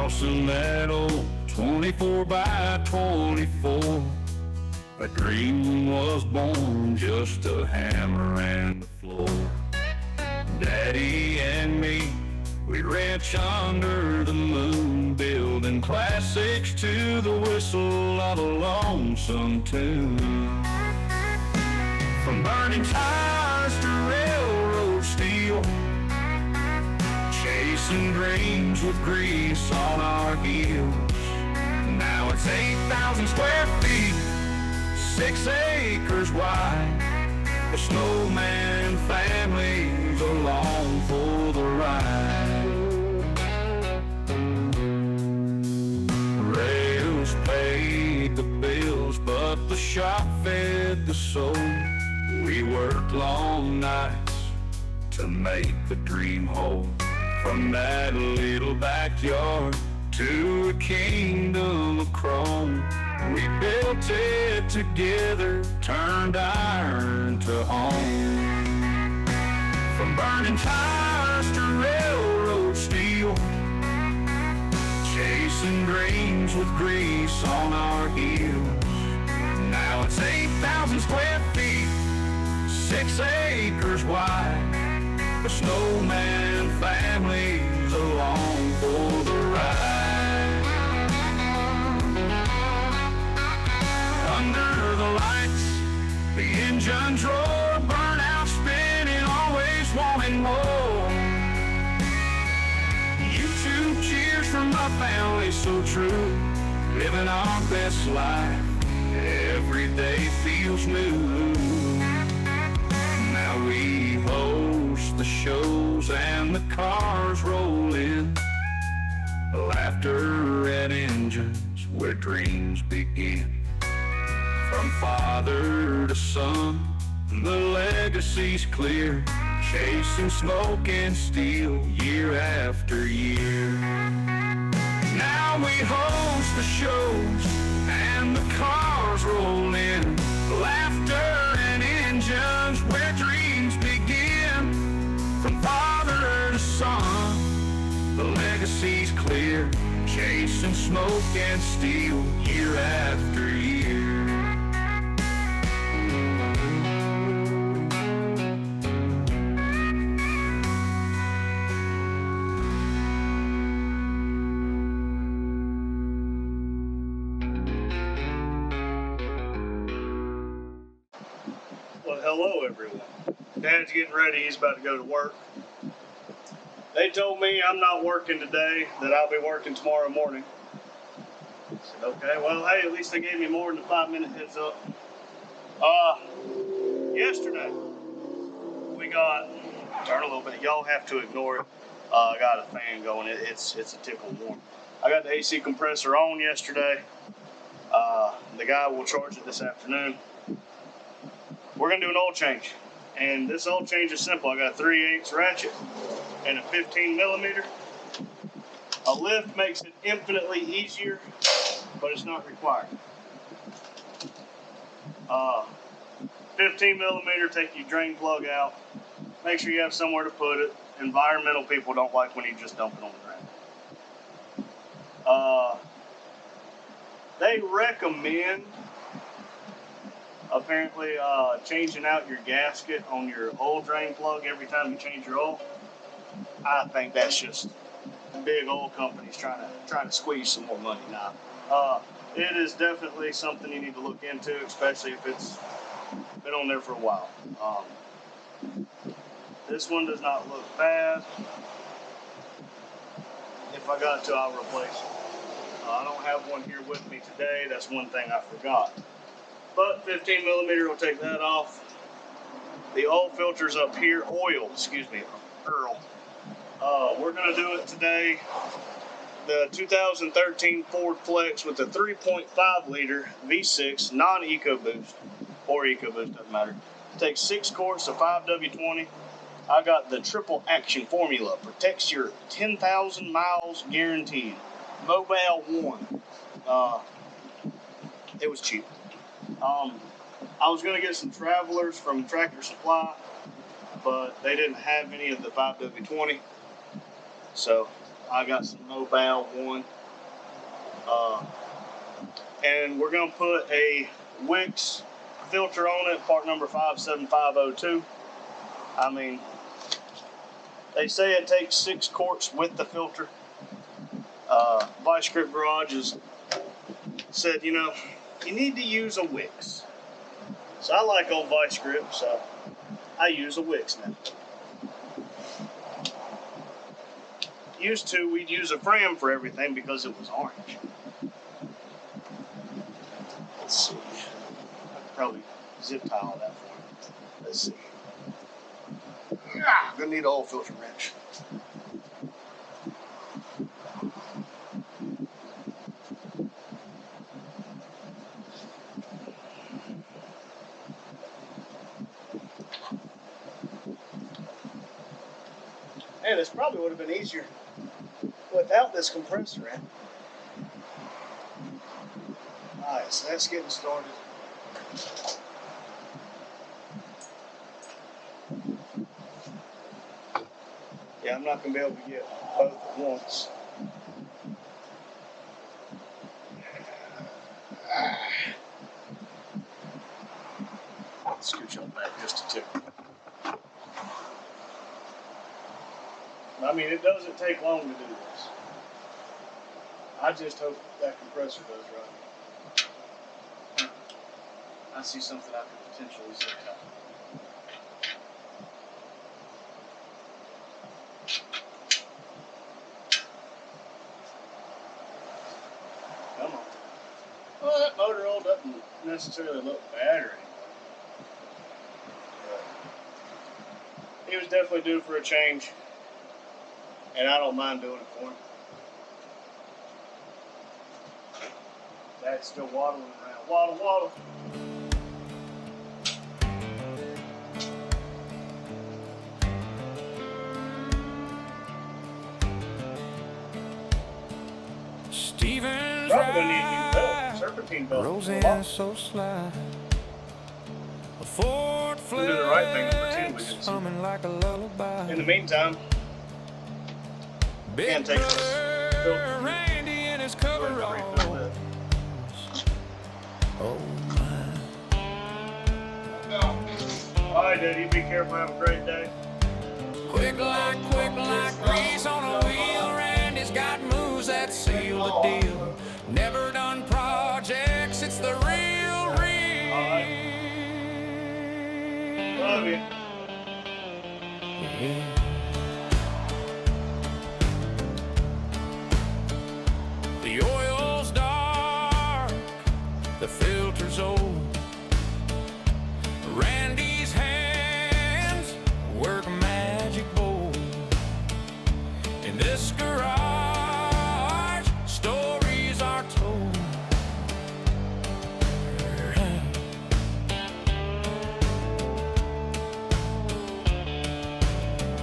house in that old 24 by 24. A dream was born, just a hammer and the floor. Daddy and me, we ranch under the moon, building classics to the whistle of a lonesome tune. From burning tires to railroad steel, chasing dreams with grease on our heels. Now it's 8,000 square feet, 6 acres wide. The Snowman family's along for the ride. Rails paid the bills, but the shop fed the soul. We worked long nights to make the dream whole. From that little backyard to a kingdom of chrome, we built it together, turned iron to home. From burning tires to railroad steel, chasing dreams with grease on our heels. Now it's 8,000 square feet, 6 acres wide. The Snowman family's along for the ride. Under the lights, the engines roar, burnout spinning, always wanting more. YouTube cheers from my family, so true, living our best life. Every day feels new. Now we host the shows and the cars roll in. Laughter and engines where dreams begin. From father to son, the legacy's clear, chasing smoke and steel year after year. Now we host the shows and the cars roll in. Laughter and engines where dreams begin. From father to son, the legacy's clear, chasing smoke and steel year after year. Well, hello everyone. Dad's getting ready, he's about to go to work. They told me I'm not working today, that I'll be working tomorrow morning. I said, okay, well, hey, at least they gave me more than a 5-minute heads up. Yesterday, we got, turn a little bit, y'all have to ignore it. I got a fan going, it's a tickle warm. I got the AC compressor on yesterday. The guy will charge it this afternoon. We're gonna do an oil change. And this oil change is simple. I got a 3/8 ratchet and a 15 millimeter. A lift makes it infinitely easier, but it's not required. 15 millimeter, take your drain plug out. Make sure you have somewhere to put it. Environmental people don't like when you just dump it on the ground. They recommend apparently changing out your gasket on your oil drain plug every time you change your oil. I think that's just big oil companies trying to squeeze some more money now. It is definitely something you need to look into, especially if it's been on there for a while. This one does not look bad. If I got to, I'll replace it. I don't have one here with me today. That's one thing I forgot. But 15 millimeter will take that off. The oil filter's up here. Earl. We're gonna do it today. The 2013 Ford Flex with the 3.5 liter V6 non-EcoBoost or EcoBoost, doesn't matter. It takes 6 quarts of 5W20. I got the triple action formula. Protects your 10,000 miles guaranteed. Mobile 1. It was cheap. I was going to get some Travelers from Tractor Supply, but they didn't have any of the 5W20. So I got some low valve one. And we're going to put a Wix filter on it, part number 57502. I mean, they say it takes 6 quarts with the filter. Vice Grip Garages said, you know, you need to use a Wix. So I like old Vice Grip, so I use a Wix now. Used to, we'd use a Fram for everything because it was orange. Let's see. I could probably zip tie all that for you. Let's see. I'm gonna need an oil filter wrench. Man, this probably would have been easier without this compressor in. Alright, so that's getting started. Yeah, I'm not going to be able to get both at once. Scooch on back just a tick. I mean, it doesn't take long to do this. I just hope that compressor does right. I see something I could potentially zip tie. Come on. Well, that motor oil doesn't necessarily look bad or anything. But he was definitely due for a change. And I don't mind doing it for him. Dad's still waddling around. Waddle, waddle. Stevens Probably gonna need a new belt. Serpentine belt. Roseanne so sly. A Ford We'll do the right thing and pretend we Flex didn't see. humming like a lullaby. In the meantime, Big can't take this brother filter. Randy in his coveralls. Oh my. Alright, Daddy, be careful. Have a great day. Quick like grease on a wheel. Randy's got moves that seal the deal. Never done projects, it's the real. Love you. Yeah. The oil's dark, the filter's old. Randy's hands work magic bold. In this garage, stories are told.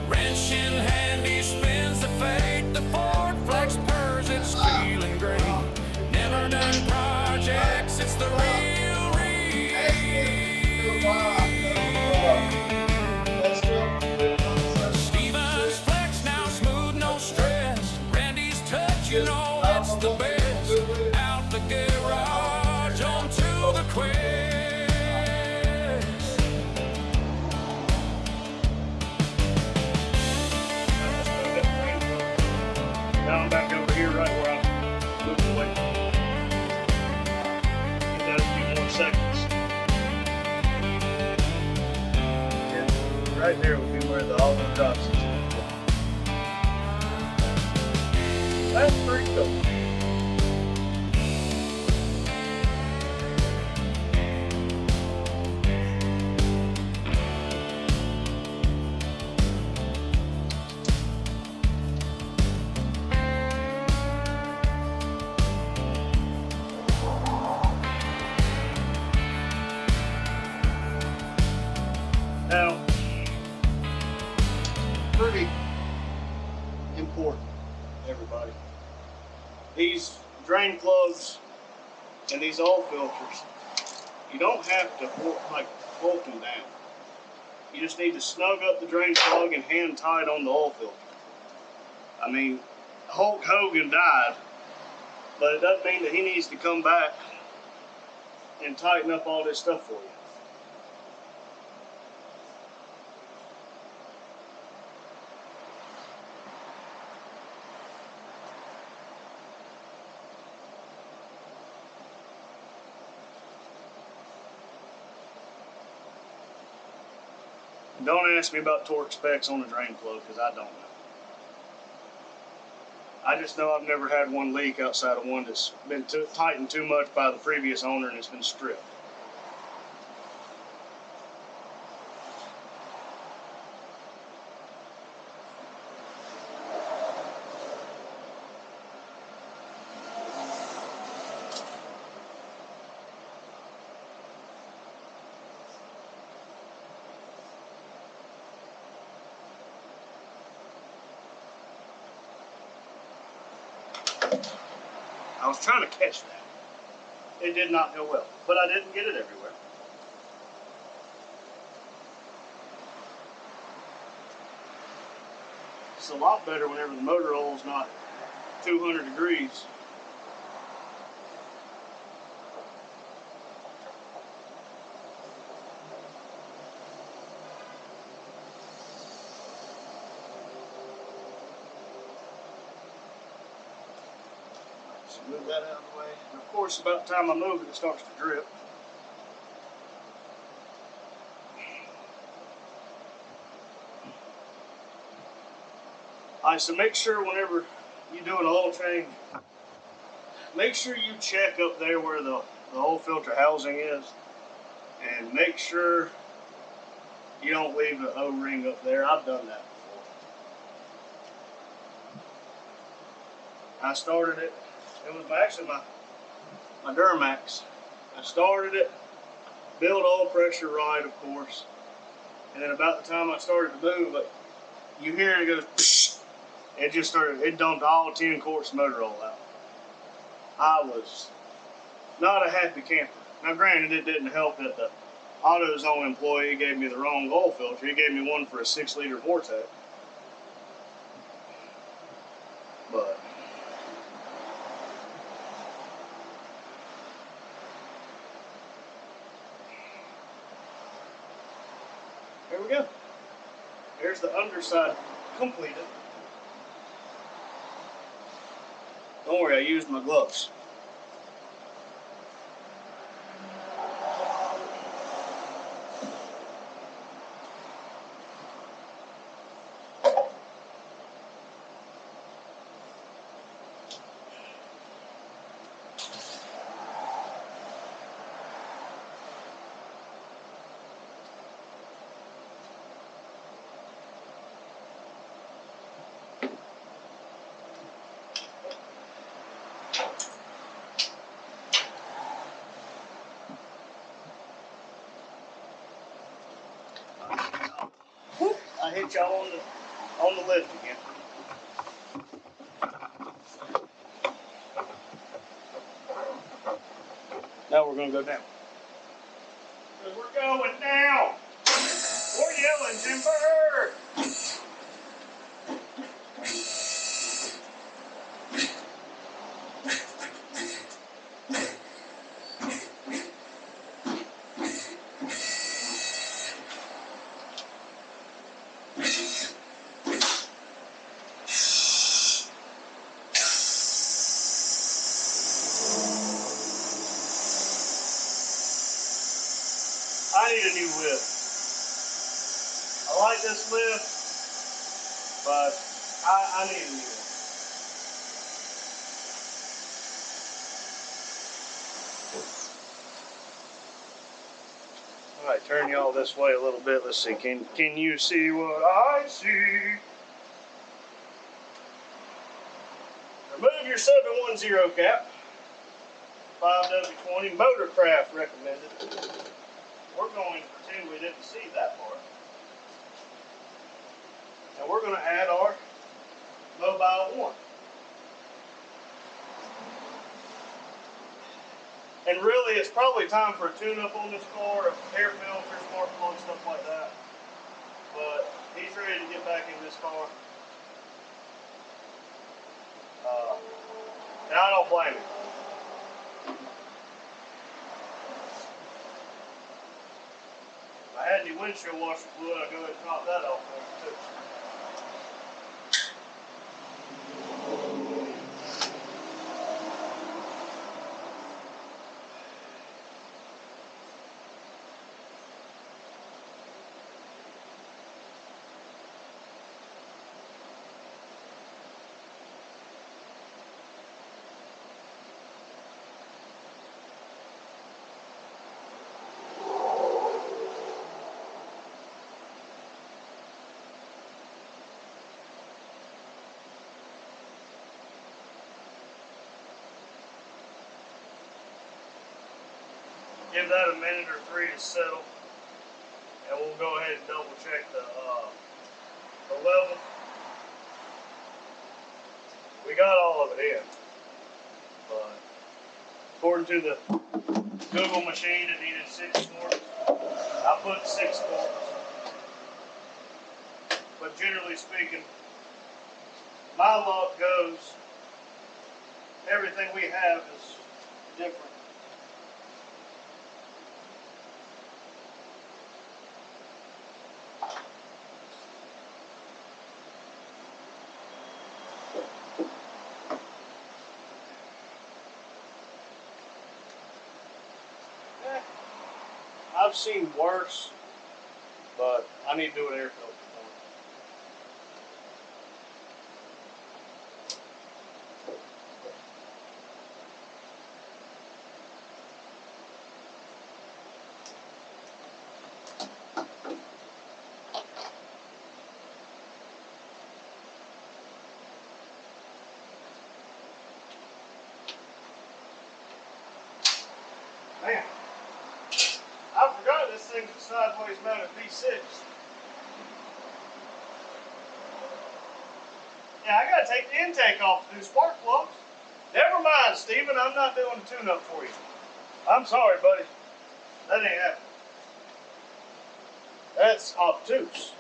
Wrench in hand, he spins the fate. The Ford Flex purrs, it's feeling great. Never done projects, it's the real. Stevens Flex now smooth, no stress. Randy's touch, you know it's the best. Out the garage, onto the quest. Now I'm back over here right where I'm moving away. Give that a few more seconds. Yeah, right there would be where the auto drops is. That's pretty cool. Now, pretty important, everybody. These drain plugs and these oil filters, you don't have to bolt them down. You just need to snug up the drain plug and hand tie it on the oil filter. I mean, Hulk Hogan died, but it doesn't mean that he needs to come back and tighten up all this stuff for you. Don't ask me about torque specs on the drain plug, because I don't know. I just know I've never had one leak outside of one that's been tightened too much by the previous owner and it's been stripped. I was trying to catch that. It did not go well, but I didn't get it everywhere. It's a lot better whenever the motor oil's not 200 degrees. Just move that out of the way. And of course, about the time I move it, it starts to drip. Alright, so make sure whenever you do an oil change, make sure you check up there where the oil filter housing is, and make sure you don't leave the O-ring up there. I've done that before. I started it. It was actually my Duramax. I started it, built oil pressure right, of course, and then about the time I started to move it, you hear it goes, psh, it dumped all 10 quarts of motor oil out. I was not a happy camper. Now granted, it didn't help that the AutoZone employee gave me the wrong oil filter. He gave me one for a 6-liter Vortec. But there we go. There's the underside completed. Don't worry, I used my gloves. I hit y'all on the lift again. Now we're gonna go down. Because we're going down. We're yelling timber. I need a new lift. I like this lift, but I need a new one. All right, turn y'all this way a little bit. Let's see. Can you see what I see? Remove your 710 cap. 5W20 Motorcraft recommended. We're going to pretend we didn't see that part. And we're going to add our Mobile 1. And really, it's probably time for a tune-up on this car, air filter, spark plug, stuff like that. But he's ready to get back in this car. blame him. If I had any windshield washer fluid, I'd go ahead and top that off there too. Give that a minute or three to settle, and we'll go ahead and double check the level. We got all of it in, but according to the Google machine, it needed 6 quarts. I put 6 quarts, but generally speaking, my log goes. Everything we have is different. I've seen worse, but I need to do an air filter for it. Man, I forgot this thing's a sideways mounted V6. Yeah, I gotta take the intake off to do spark plugs. Never mind, Steven, I'm not doing the tune-up for you. I'm sorry, buddy. That ain't happening. That's obtuse.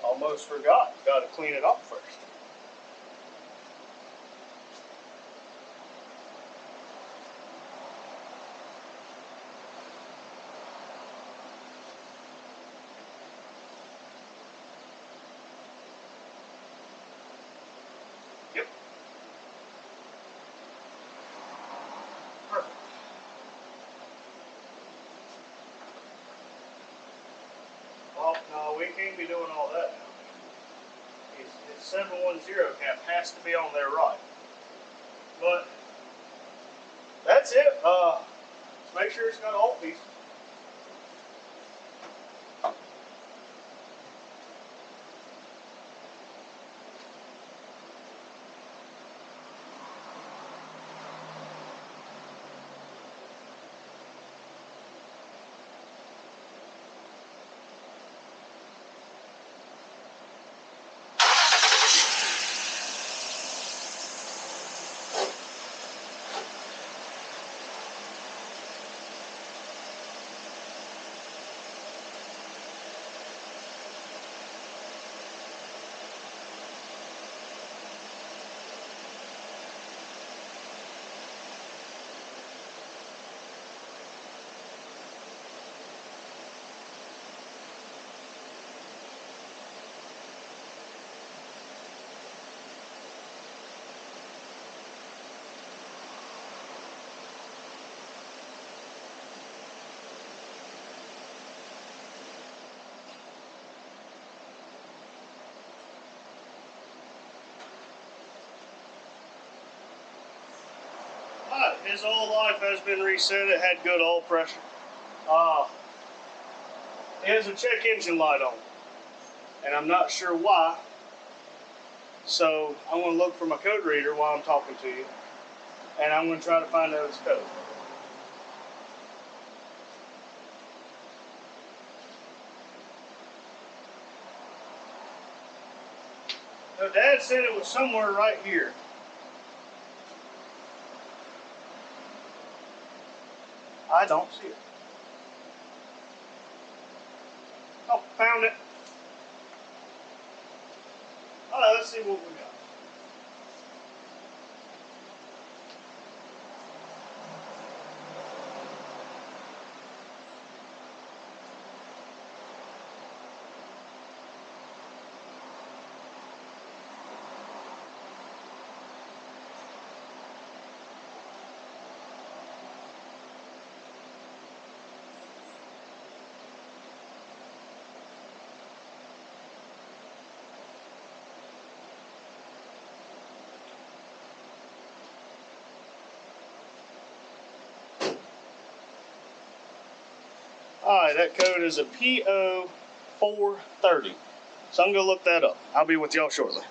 Almost forgot. Gotta clean it off first. Yep. Perfect. Well, no, we can't be doing all that now. It's 710 cap has to be on there right. But that's it. Let's make sure it's got all pieces. His whole life has been reset. It had good oil pressure. It has a check engine light on, and I'm not sure why. So I'm going to look for my code reader while I'm talking to you, and I'm going to try to find out its code. So Dad said it was somewhere right here. I don't see it. Oh, found it. see what we got. Alright, that code is a PO430. So I'm going to look that up. I'll be with y'all shortly.